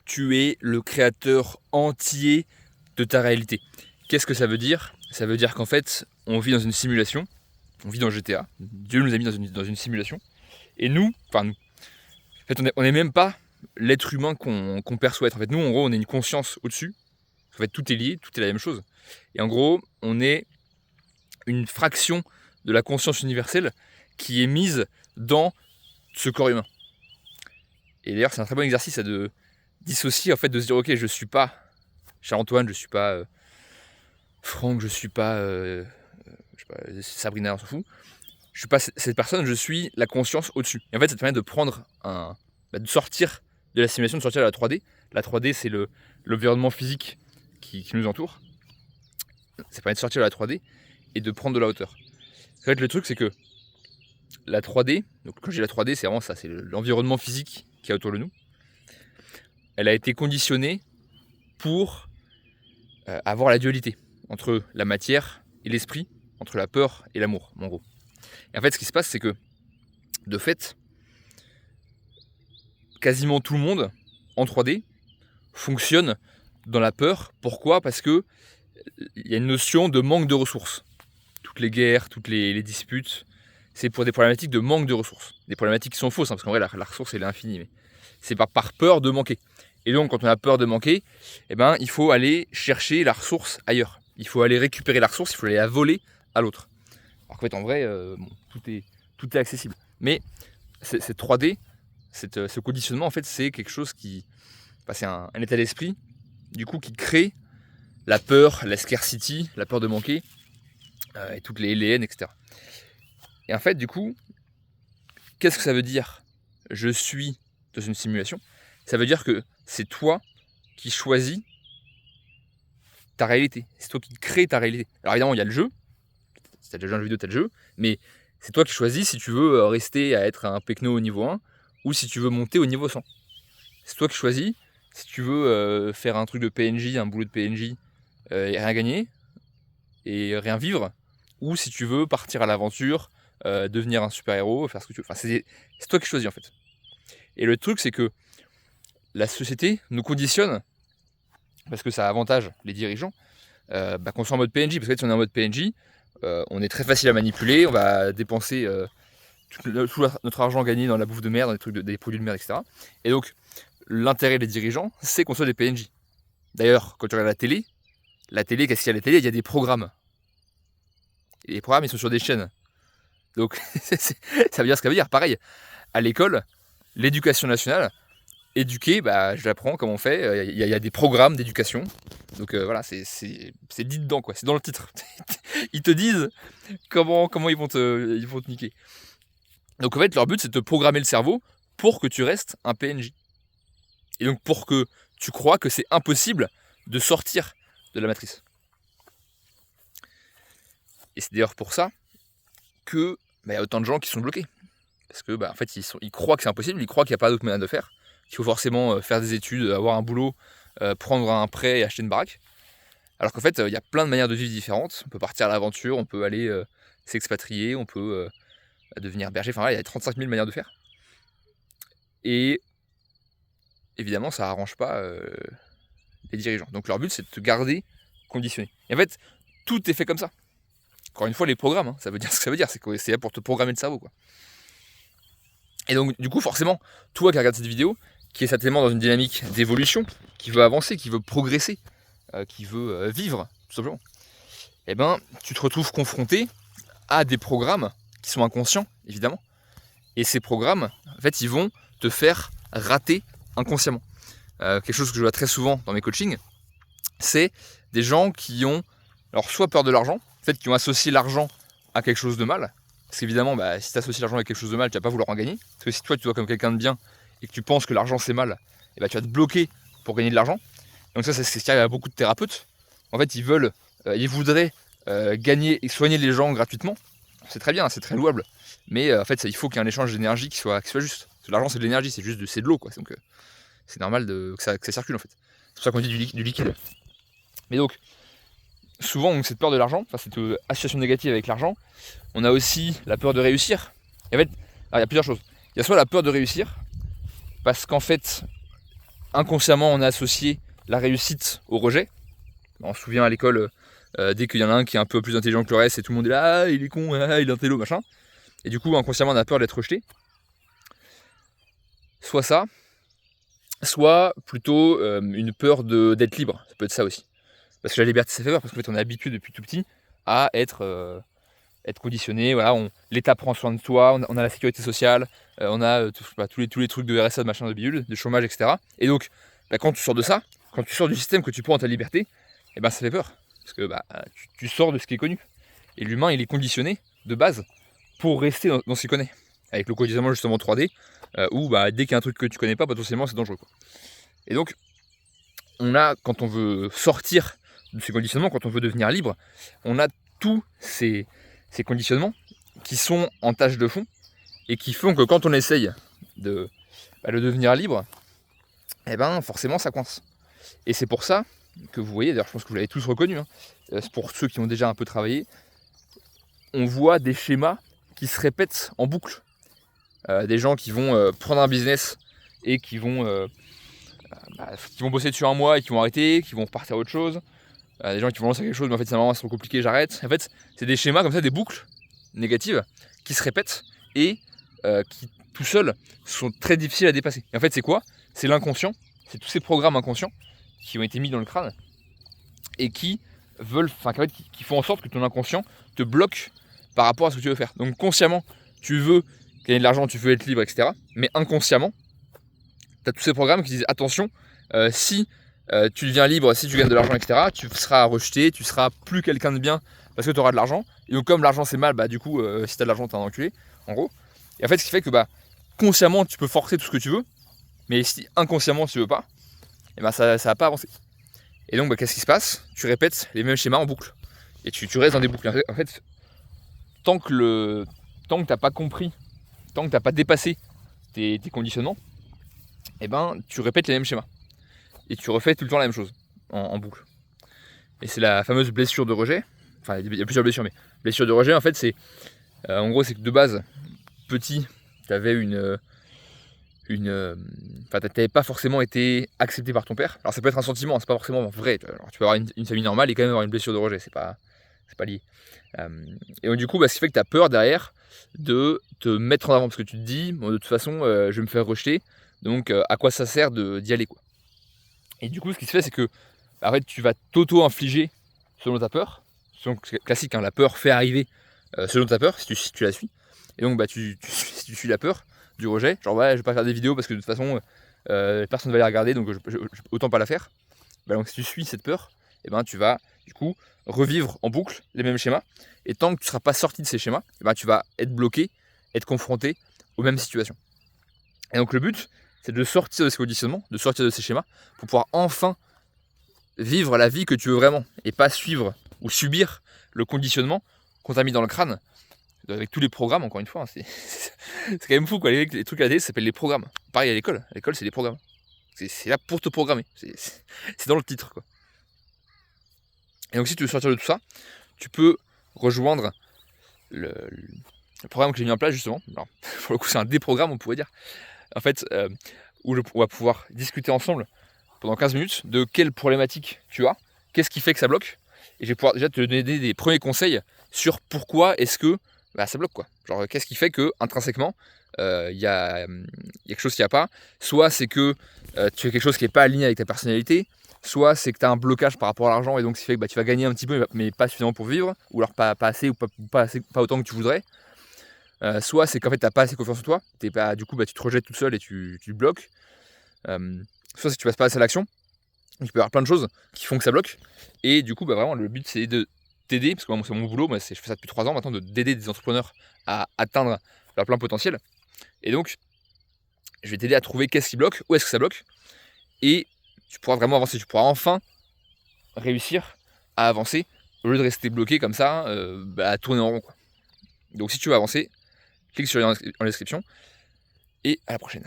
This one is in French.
tu es le créateur entier de ta réalité. Qu'est-ce que ça veut dire? Ça veut dire qu'en fait, on vit dans une simulation, on vit dans GTA, Dieu nous a mis dans une simulation, et nous, en fait, on n'est même pas l'être humain qu'on perçoit être. En fait, nous, en gros, on est une conscience au-dessus. En fait, tout est lié, tout est la même chose. Et en gros, on est une fraction de la conscience universelle qui est mise dans ce corps humain. Et d'ailleurs, c'est un très bon exercice de dissocier, en fait, de se dire, ok, je suis pas Charles-Antoine, je suis pas Franck, je suis pas, Sabrina, on s'en fout. Je suis pas cette personne, je suis la conscience au-dessus. Et en fait, ça te permet de prendre de sortir de la simulation, de sortir de la 3D. La 3D, c'est l'environnement physique qui nous entoure. Ça permet de sortir de la 3D et de prendre de la hauteur. En fait, le truc, c'est que la 3D, donc quand je dis la 3D, c'est vraiment ça, c'est l'environnement physique qui est autour de nous. Elle a été conditionnée pour avoir la dualité entre la matière et l'esprit, entre la peur et l'amour, en gros. Et en fait, ce qui se passe, c'est que, de fait, quasiment tout le monde, en 3D, fonctionne dans la peur. Pourquoi? Parce que il y a une notion de manque de ressources. Toutes les guerres, toutes les disputes, c'est pour des problématiques de manque de ressources. Des problématiques qui sont fausses, parce qu'en vrai, la ressource, elle est infinie, mais c'est par peur de manquer. Et donc, quand on a peur de manquer, il faut aller chercher la ressource ailleurs. Il faut aller récupérer la ressource, il faut aller la voler à l'autre. Alors qu'en fait, en vrai, tout est accessible. Mais cette 3D, ce conditionnement, en fait, c'est quelque chose qui... c'est un état d'esprit, du coup, qui crée la peur, la scarcity, la peur de manquer, et toutes les haines, etc. Et en fait, du coup, qu'est-ce que ça veut dire? Je suis dans une simulation. Ça veut dire que c'est toi qui choisis ta réalité. C'est toi qui crée ta réalité. Alors évidemment, il y a le jeu. Si tu as déjà joué à un jeu vidéo, tu as le jeu. Mais c'est toi qui choisis si tu veux rester à être un pecno au niveau 1 ou si tu veux monter au niveau 100. C'est toi qui choisis si tu veux faire un truc de PNJ, un boulot de PNJ et rien gagner et rien vivre, ou si tu veux partir à l'aventure, devenir un super-héros, faire ce que tu veux. C'est toi qui choisis en fait. Et le truc, c'est que la société nous conditionne, parce que ça avantage les dirigeants, qu'on soit en mode PNJ. Parce que si on est en mode PNJ, on est très facile à manipuler, on va dépenser tout notre argent gagné dans la bouffe de merde, dans des produits de merde, etc. Et donc, l'intérêt des dirigeants, c'est qu'on soit des PNJ. D'ailleurs, quand tu regardes la télé, qu'est-ce qu'il y a à la télé? Il y a des programmes. Et les programmes, ils sont sur des chaînes. Donc, ça veut dire ce que ça veut dire. Pareil, à l'école, l'éducation nationale, éduquer, je l'apprends comment on fait. Il y a des programmes d'éducation. Donc voilà, c'est dit dedans, quoi. C'est dans le titre. Ils te disent comment ils vont te niquer. Donc en fait, leur but, c'est de te programmer le cerveau pour que tu restes un PNJ. Et donc pour que tu crois que c'est impossible de sortir de la matrice. Et c'est d'ailleurs pour ça que y a autant de gens qui sont bloqués. Parce que en fait, ils croient que c'est impossible, ils croient qu'il n'y a pas d'autre moyen de faire. Qu'il faut forcément faire des études, avoir un boulot, prendre un prêt et acheter une baraque. Alors qu'en fait, il y a plein de manières de vivre différentes. On peut partir à l'aventure, on peut aller s'expatrier, on peut devenir berger. Enfin, il y a 35 000 manières de faire. Et évidemment, ça arrange pas les dirigeants. Donc leur but, c'est de te garder conditionné. Et en fait, tout est fait comme ça. Encore une fois, les programmes, ça veut dire ce que ça veut dire. C'est là pour te programmer le cerveau, quoi. Et donc, du coup, forcément, toi qui regardes cette vidéo, qui est certainement dans une dynamique d'évolution, qui veut avancer, qui veut progresser, qui veut vivre, tout simplement, tu te retrouves confronté à des programmes qui sont inconscients, évidemment. Et ces programmes, en fait, ils vont te faire rater inconsciemment. Quelque chose que je vois très souvent dans mes coachings, c'est des gens qui ont, alors soit peur de l'argent, en fait, qui ont associé l'argent à quelque chose de mal. Parce qu'évidemment, si tu associes l'argent avec quelque chose de mal, tu vas pas vouloir en gagner. Parce que si toi, tu vois comme quelqu'un de bien et que tu penses que l'argent c'est mal, tu vas te bloquer pour gagner de l'argent. Donc ça, c'est ce qui arrive à beaucoup de thérapeutes. En fait, ils voudraient gagner et soigner les gens gratuitement. C'est très bien, c'est très louable. Mais en fait, il faut qu'il y ait un échange d'énergie qui soit juste. Parce que l'argent, c'est de l'énergie, c'est juste de l'eau, quoi. Donc c'est normal que ça circule, en fait. C'est pour ça qu'on dit du liquide. Mais donc, souvent, on a cette peur de l'argent, cette association négative avec l'argent. On a aussi la peur de réussir. Et en fait, il y a plusieurs choses. Il y a soit la peur de réussir, parce qu'en fait, inconsciemment, on a associé la réussite au rejet. On se souvient à l'école, dès qu'il y en a un qui est un peu plus intelligent que le reste, et tout le monde est là, ah, il est con, ah, il est intello, machin. Et du coup, inconsciemment, on a peur d'être rejeté. Soit ça, soit plutôt une peur d'être libre. Ça peut être ça aussi. Parce que la liberté, ça fait peur, parce qu'en fait, on est habitué depuis tout petit à être conditionné. Voilà, l'État prend soin de toi, on a la sécurité sociale, on a tous les trucs de RSA, de machin, de bidule, de chômage, etc. Et donc, quand tu sors de ça, quand tu sors du système que tu prends en ta liberté, eh ben, ça fait peur. Parce que tu sors de ce qui est connu. Et l'humain, il est conditionné de base pour rester dans ce qu'il connaît. Avec le conditionnement justement 3D, où dès qu'il y a un truc que tu connais pas, potentiellement c'est dangereux, quoi. Et donc, quand on veut sortir de ces conditionnements, quand on veut devenir libre, on a tous ces conditionnements qui sont en tâche de fond et qui font que quand on essaye de devenir libre, eh ben forcément ça coince. Et c'est pour ça que vous voyez, d'ailleurs je pense que vous l'avez tous reconnu, hein, pour ceux qui ont déjà un peu travaillé, on voit des schémas qui se répètent en boucle. Des gens qui vont prendre un business et qui vont bosser dessus un mois et qui vont arrêter, qui vont repartir à autre chose. Des gens qui vont lancer quelque chose mais en fait c'est vraiment trop compliqué, j'arrête. En fait c'est des schémas comme ça, des boucles négatives qui se répètent et qui tout seuls sont très difficiles à dépasser. Et en fait c'est quoi? C'est l'inconscient, c'est tous ces programmes inconscients qui ont été mis dans le crâne et qui font en sorte que ton inconscient te bloque par rapport à ce que tu veux faire. Donc consciemment tu veux gagner de l'argent, tu veux être libre, etc. Mais inconsciemment, tu as tous ces programmes qui disent attention, si tu deviens libre, si tu gagnes de l'argent, etc., tu seras rejeté, tu seras plus quelqu'un de bien parce que tu auras de l'argent. Et donc, comme l'argent c'est mal, du coup, si tu as de l'argent, tu es un enculé, en gros. Et en fait, ce qui fait que consciemment, tu peux forcer tout ce que tu veux, mais si inconsciemment tu veux pas, et ça va pas avancer. Et donc, qu'est-ce qui se passe? Tu répètes les mêmes schémas en boucle. Et tu restes dans des boucles. En fait, tant que tu n'as pas compris, tant que tu n'as pas dépassé tes conditionnements, eh ben, tu répètes les mêmes schémas. Et tu refais tout le temps la même chose, en boucle. Et c'est la fameuse blessure de rejet. Enfin, il y a plusieurs blessures, mais blessure de rejet, en fait, c'est... en gros, c'est que de base, petit, tu avais t'avais pas forcément été accepté par ton père. Alors ça peut être un sentiment, c'est pas forcément vrai. Alors, tu peux avoir une famille normale et quand même avoir une blessure de rejet, c'est pas lié. Et donc du coup, ce qui fait que tu as peur derrière de te mettre en avant, parce que tu te dis, de toute façon, je vais me faire rejeter, donc à quoi ça sert d'y aller, quoi. Et du coup, ce qui se fait, c'est que en fait, tu vas t'auto-infliger selon ta peur. C'est classique, hein, la peur fait arriver selon ta peur, si tu la suis. Et donc, si tu suis la peur du rejet, genre je vais pas faire des vidéos parce que de toute façon, personne ne va les regarder, donc autant pas la faire. Donc si tu suis cette peur, tu vas du coup revivre en boucle les mêmes schémas. Et tant que tu ne seras pas sorti de ces schémas, tu vas être bloqué, être confronté aux mêmes situations. Et donc le but, c'est de sortir de ces conditionnements, de sortir de ces schémas, pour pouvoir enfin vivre la vie que tu veux vraiment, et pas suivre ou subir le conditionnement qu'on t'a mis dans le crâne, avec tous les programmes, encore une fois. C'est quand même fou, quoi. Les trucs à la télé, ça s'appelle les programmes. Pareil à l'école, c'est des programmes. C'est là pour te programmer, c'est dans le titre, quoi. Et donc si tu veux sortir de tout ça, tu peux rejoindre le programme que j'ai mis en place, justement. Alors, pour le coup, c'est un déprogramme, on pourrait dire. En fait, où on va pouvoir discuter ensemble pendant 15 minutes de quelle problématique tu as, qu'est-ce qui fait que ça bloque, et je vais pouvoir déjà te donner des premiers conseils sur pourquoi est-ce que ça bloque, quoi. Genre, qu'est-ce qui fait que intrinsèquement il y a quelque chose qui n'y a pas. Soit c'est que tu fais quelque chose qui n'est pas aligné avec ta personnalité, soit c'est que tu as un blocage par rapport à l'argent et donc ce qui fait que tu vas gagner un petit peu mais pas suffisamment pour vivre, ou alors pas assez ou pas autant que tu voudrais. Soit c'est qu'en fait tu n'as pas assez confiance en toi, du coup tu te rejettes tout seul et tu te bloques. Soit c'est que tu passes pas assez à l'action. Il peut y avoir plein de choses qui font que ça bloque. Et du coup vraiment le but c'est de t'aider, parce que moi, c'est mon boulot, je fais ça depuis 3 ans maintenant, d'aider des entrepreneurs à atteindre leur plein potentiel. Et donc je vais t'aider à trouver qu'est-ce qui bloque, où est-ce que ça bloque, et tu pourras vraiment avancer, tu pourras enfin réussir à avancer au lieu de rester bloqué comme ça, à tourner en rond, quoi. Donc si tu veux avancer, clique sur le lien en description, et à la prochaine.